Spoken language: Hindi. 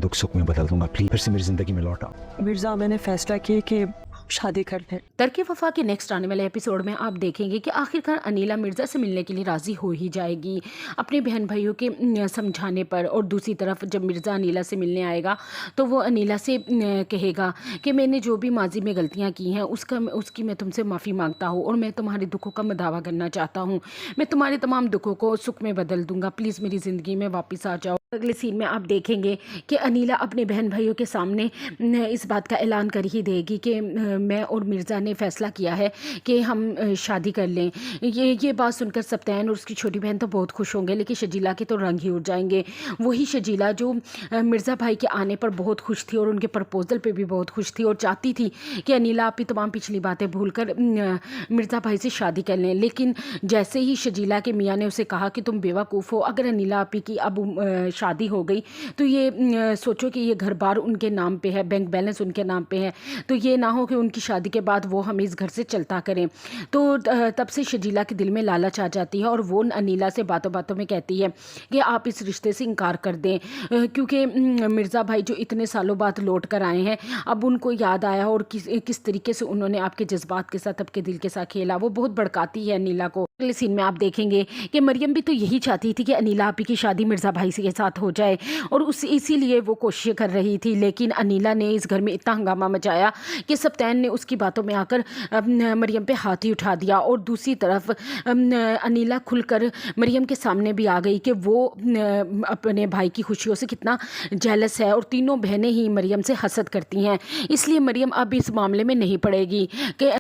दुख सुख में बदल दूंगा, प्लीज फिर से मेरी जिंदगी में लौट आओ। मिर्ज़ा, मैंने फैसला किया कि शादी कर लें। तरके वफा के नेक्स्ट आने वाले एपिसोड में आप देखेंगे कि आखिरकार अनीला मिर्ज़ा से मिलने के लिए राज़ी हो ही जाएगी अपने बहन भाइयों के समझाने पर। और दूसरी तरफ जब मिर्ज़ा अनीला से मिलने आएगा तो वो अनीला से कहेगा कि मैंने जो भी माजी में गलतियाँ की हैं उसकी मैं तुमसे माफ़ी मांगता हूँ और मैं तुम्हारे दुखों का दावा करना चाहता हूँ। मैं तुम्हारे तमाम दुखों को सुख में बदल दूंगा, प्लीज़ मेरी ज़िंदगी में वापस आ जाओ। अगले सीन में आप देखेंगे कि अनीला अपने बहन भाइयों के सामने इस बात का ऐलान कर ही देगी कि मैं और मिर्ज़ा ने फ़ैसला किया है कि हम शादी कर लें। ये बात सुनकर सब्तैन और उसकी छोटी बहन तो बहुत खुश होंगे, लेकिन शजीला के तो रंग ही उड़ जाएंगे। वही शजीला जो मिर्ज़ा भाई के आने पर बहुत खुश थी और उनके प्रपोज़ल पे भी बहुत खुश थी और चाहती थी कि अनीला अपनी तमाम पिछली बातें भूलकर मिर्ज़ा भाई से शादी कर लें। लेकिन जैसे ही शजीला के मियाँ ने उसे कहा कि तुम बेवकूफ़ हो, अगर अनीला आपी की अब शादी हो गई तो ये सोचो कि ये घर बार उनके नाम पे है, बैंक बैलेंस उनके नाम पे है, तो ये ना हो कि उनकी शादी के बाद वो हमें इस घर से चलता करें। तो तब से शजीला के दिल में लालच आ जाती है और वो अनीला से बातों बातों में कहती है कि आप इस रिश्ते से इनकार कर दें, क्योंकि मिर्ज़ा भाई जो इतने सालों बाद लौट कर आए हैं, अब उनको याद आया और किस तरीके से उन्होंने आपके जज्बात के साथ, आपके दिल के साथ खेला। वो बहुत भड़काती है अनीला को। अगले सीन में आप देखेंगे कि मरियम भी तो यही चाहती थी कि अनीला आपी की शादी मिर्ज़ा भाई के साथ हो जाए और इसीलिए वो कोशिश कर रही थी। लेकिन अनीला ने इस घर में इतना हंगामा मचाया कि सब्तैन ने उसकी बातों में आकर मरियम पे हाथ ही उठा दिया। और दूसरी तरफ अनीला खुलकर मरियम के सामने भी आ गई कि वो अपने भाई की खुशियों से कितना जेलस है और तीनों बहनें ही मरियम से हसद करती हैं। इसलिए मरियम अब इस मामले में नहीं पड़ेगी कि